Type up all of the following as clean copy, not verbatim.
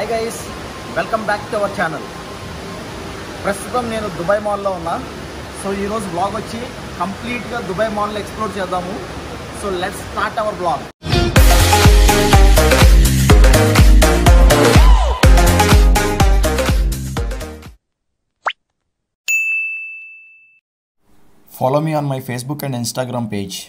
Hi guys, welcome back to our channel. ప్రస్తుతం నేను Dubai మాల్లో ఉన్నా. సో ఈరోజు బ్లాగ్ వచ్చి కంప్లీట్గా దుబాయ్ మాల్లో ఎక్స్ప్లోర్ చేద్దాము. So let's start our blog. Follow me on my Facebook and Instagram page.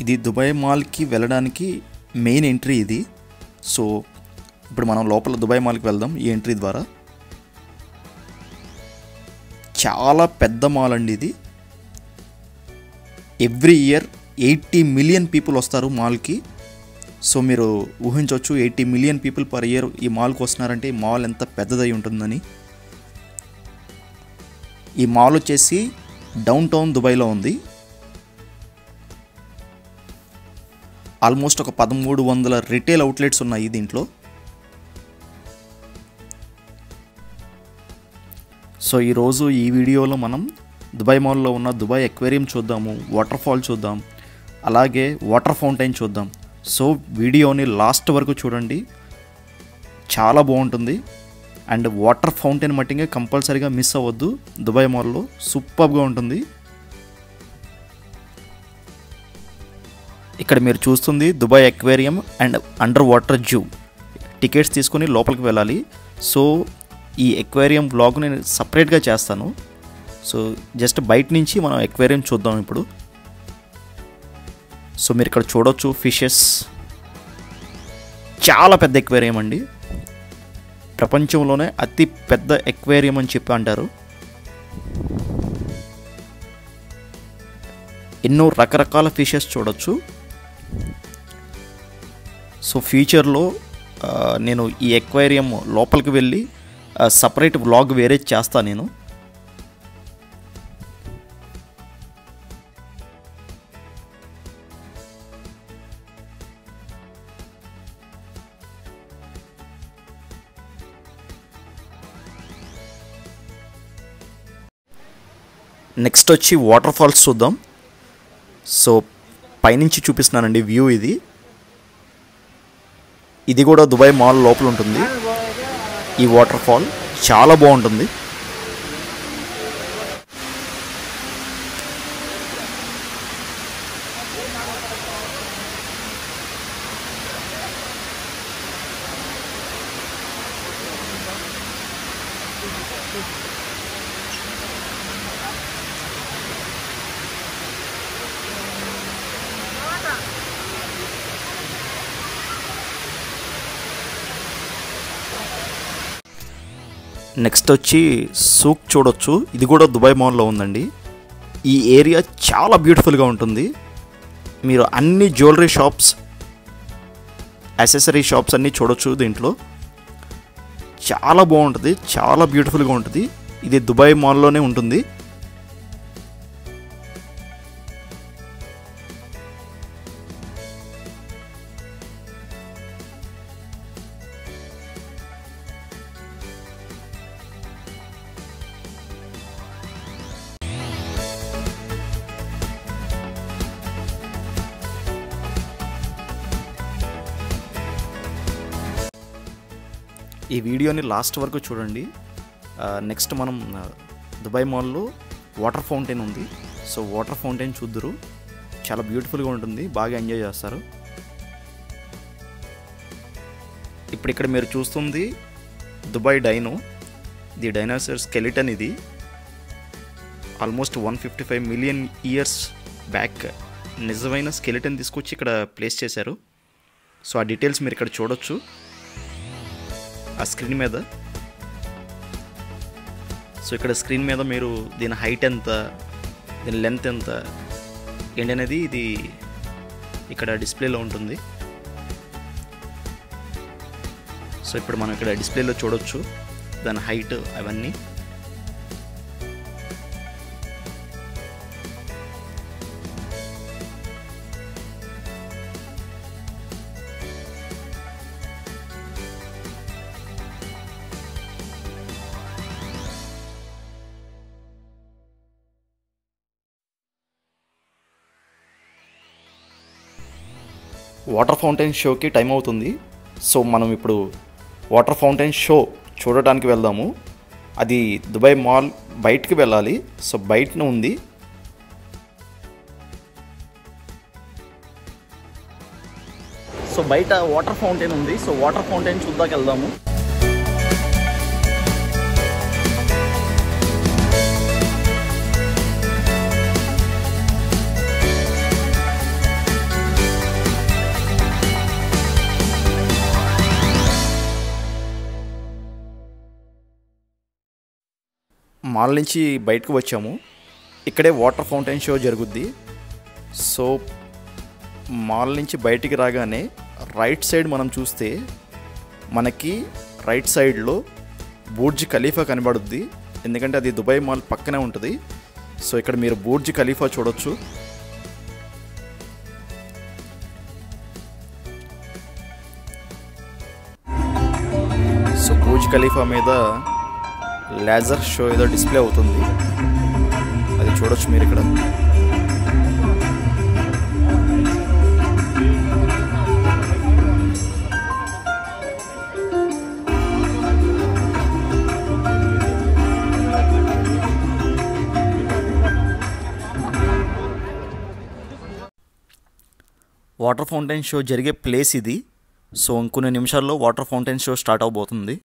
ఇది దుబాయ్ మాల్కి వెళ్ళడానికి మెయిన్ ఎంట్రీ ఇది. సో ఇప్పుడు మనం లోపల దుబాయ్ మాల్కి వెళ్దాం ఈ ఎంట్రీ ద్వారా. చాలా పెద్ద మాల్ అండి ఇది. ఎవ్రీ ఇయర్ 80 మిలియన్ పీపుల్ వస్తారు మాల్కి. సో మీరు ఊహించవచ్చు 80 మిలియన్ పీపుల్ పర్ ఇయర్ ఈ మాల్కి వస్తున్నారంటే ఈ మాల్ ఎంత పెద్దదై ఉంటుందని. ఈ మాల్ వచ్చేసి డౌన్ టౌన్ దుబాయ్లో ఉంది. ఆల్మోస్ట్ ఒక 1300 రిటైల్ అవుట్లెట్స్ ఉన్నాయి దీంట్లో. సో ఈరోజు ఈ వీడియోలో మనం దుబాయ్ మాల్లో ఉన్న దుబాయ్ అక్వేరియం చూద్దాము, వాటర్ ఫాల్ చూద్దాం, అలాగే వాటర్ ఫౌంటైన్ చూద్దాం. సో వీడియోని లాస్ట్ వరకు చూడండి, చాలా బాగుంటుంది. అండ్ వాటర్ ఫౌంటైన్ మట్టిగా కంపల్సరీగా మిస్ అవ్వద్దు. దుబాయ్ మాల్లో సూపర్గా ఉంటుంది. ఇక్కడ మీరు చూస్తుంది Dubai aquarium and under water zoo. Tickets తీసుకొని లోపలికి వెళ్ళాలి. సో ఈ అక్వేరియం బ్లాగ్ నేను సపరేట్గా చేస్తాను. సో జస్ట్ బయట నుంచి మనం అక్వేరియం చూద్దాం ఇప్పుడు. సో మీరు ఇక్కడ చూడొచ్చు ఫిషెస్. చాలా పెద్ద అక్వేరియం అండి. ప్రపంచంలోనే అతి పెద్ద అక్వేరియం అని చెప్పి అంటారు. ఎన్నో రకరకాల ఫిషెస్ చూడొచ్చు. సో ఫ్యూచర్లో నేను ఈ అక్వేరియం లోపలికి వెళ్ళి సపరేట్ వ్లాగ్ వేరే చేస్తాను నేను. నెక్స్ట్ వచ్చి వాటర్ ఫాల్స్ చూద్దాం. సో పైనుంచి చూపిస్తున్నానండి వ్యూ ఇది. ఇది కూడా దుబాయ్ మాల్ లోపల ఉంటుంది. ఈ వాటర్ ఫాల్ చాలా బాగుంటుంది. నెక్స్ట్ వచ్చి సూక్ చూడొచ్చు. ఇది కూడా దుబాయ్ మాల్లో ఉందండి. ఈ ఏరియా చాలా బ్యూటిఫుల్గా ఉంటుంది. మీరు అన్ని జ్యువెలరీ షాప్స్, యాక్సెసరీ షాప్స్ అన్నీ చూడొచ్చు దీంట్లో. చాలా బాగుంటుంది, చాలా బ్యూటిఫుల్గా ఉంటుంది. ఇది దుబాయ్ మాల్లోనే ఉంటుంది. ఈ వీడియోని లాస్ట్ వరకు చూడండి. నెక్స్ట్ మనం దుబాయ్ మాల్లో వాటర్ ఫౌంటైన్ ఉంది. సో వాటర్ ఫౌంటైన్ చూద్దురు. చాలా బ్యూటిఫుల్గా ఉంటుంది, బాగా ఎంజాయ్ చేస్తారు. ఇప్పుడు ఇక్కడ మీరు చూస్తుంది దుబాయ్ డైనో. ఇది డైనోసార్ స్కెలిటన్. ఇది ఆల్మోస్ట్ 155 మిలియన్ ఇయర్స్ బ్యాక్ నిజమైన స్కెలిటన్ తీసుకొచ్చి ఇక్కడ ప్లేస్ చేశారు. సో ఆ డీటెయిల్స్ మీరు ఇక్కడ చూడొచ్చు ఆ స్క్రీన్ మీద. సో ఇక్కడ స్క్రీన్ మీద మీరు దీని హైట్ ఎంత, దీని లెంత్ ఎంత ఏంటనేది ఇది ఇక్కడ డిస్ప్లేలో ఉంటుంది. సో ఇప్పుడు మనం ఇక్కడ డిస్ప్లేలో చూడొచ్చు దాని హైట్ అవన్నీ. వాటర్ ఫౌంటైన్ షోకి టైం అవుతుంది. సో మనం ఇప్పుడు వాటర్ ఫౌంటైన్ షో చూడటానికి వెళ్దాము. అది దుబాయ్ మాల్ బయటికి వెళ్ళాలి. సో బయటనే ఉంది. సో బయట వాటర్ ఫౌంటైన్ ఉంది. సో వాటర్ ఫౌంటైన్ చూద్దాకి వెళ్దాము. మాల్ నుంచి బయటకు వచ్చాము. ఇక్కడే వాటర్ ఫౌంటైన్ షో జరుగుద్ది. సో మాల్ నుంచి బయటికి రాగానే రైట్ సైడ్ మనం చూస్తే మనకి రైట్ సైడ్లో బుర్జ్ ఖలీఫా కనబడుద్ది. ఎందుకంటే అది దుబాయ్ మాల్ పక్కనే ఉంటుంది. సో ఇక్కడ మీరు బుర్జ్ ఖలీఫా చూడొచ్చు. సో బుర్జ్ ఖలీఫా మీద లేజర్ షో ఏదో డిస్ప్లే అవుతుంది. అది చూడొచ్చు మీరు ఇక్కడ. వాటర్ ఫౌంటైన్ షో జరిగే ప్లేస్ ఇది. సో ఇంకొన్ని నిమిషాల్లో వాటర్ ఫౌంటైన్ షో స్టార్ట్ అవబోతుంది.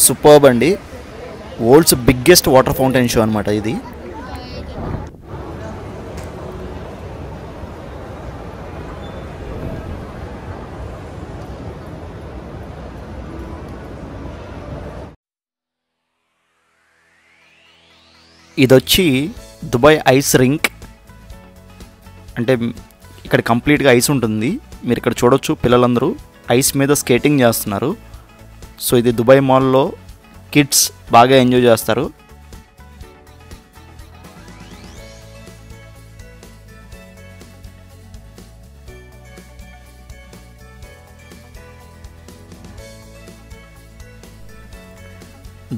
సూపర్బ్ అండి. World's biggest water fountain show అనమాట ఇది. ఇదొచ్చి దుబాయ్ ఐస్ రింక్. అంటే ఇక్కడ కంప్లీట్గా ఐస్ ఉంటుంది. మీరు ఇక్కడ చూడొచ్చు, పిల్లలందరూ ఐస్ మీద స్కేటింగ్ చేస్తున్నారు. సో ఇది దుబాయ్ మాల్లో కిడ్స్ బాగా ఎంజాయ్ చేస్తారు.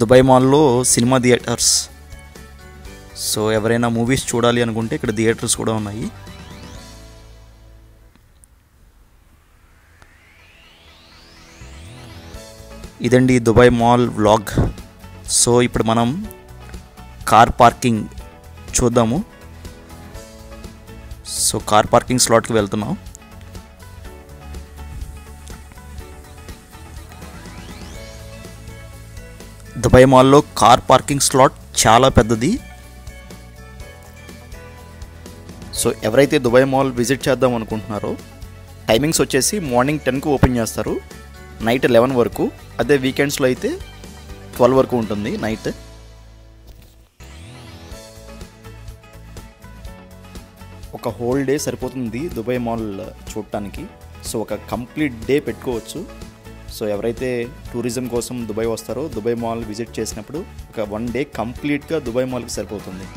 దుబాయ్ మాల్లో సినిమా థియేటర్స్. సో ఎవరైనా మూవీస్ చూడాలి అనుకుంటే ఇక్కడ థియేటర్స్ కూడా ఉన్నాయి. ఇదండి దుబాయ్ మాల్ వ్లాగ్. సో ఇప్పుడు మనం కార్ పార్కింగ్ చూద్దాము. సో కార్ పార్కింగ్ స్లాట్కి వెళ్తున్నాం. దుబాయ్ మాల్లో కార్ పార్కింగ్ స్లాట్ చాలా పెద్దది. సో ఎవరైతే దుబాయ్ మాల్ విజిట్ చేద్దాం అనుకుంటున్నారో టైమింగ్స్ వచ్చేసి మార్నింగ్ 10కి ఓపెన్ చేస్తారు, నైట్ 11 వరకు. అదే వీకెండ్స్లో అయితే 12 వరకు ఉంటుంది నైట్. ఒక హోల్ డే సరిపోతుంది దుబాయ్ మాల్ చూడటానికి. సో ఒక కంప్లీట్ డే పెట్టుకోవచ్చు. సో ఎవరైతే టూరిజం కోసం దుబాయ్ వస్తారో దుబాయ్ మాల్ విజిట్ చేసినప్పుడు ఒక 1 డే కంప్లీట్గా దుబాయ్ మాల్కి సరిపోతుంది.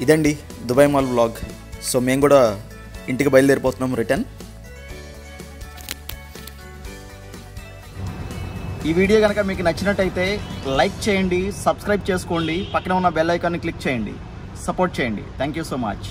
ఇదండి దుబాయ్ మాల్ వ్లాగ్. సో మేము కూడా ఇంటికి బయలుదేరిపోతున్నాం రిటర్న్. ఈ వీడియో కనుక మీకు నచ్చినట్టయితే లైక్ చేయండి, సబ్స్క్రైబ్ చేసుకోండి, పక్కన ఉన్న బెల్ ఐకాన్ని క్లిక్ చేయండి, సపోర్ట్ చేయండి. Thank you so much.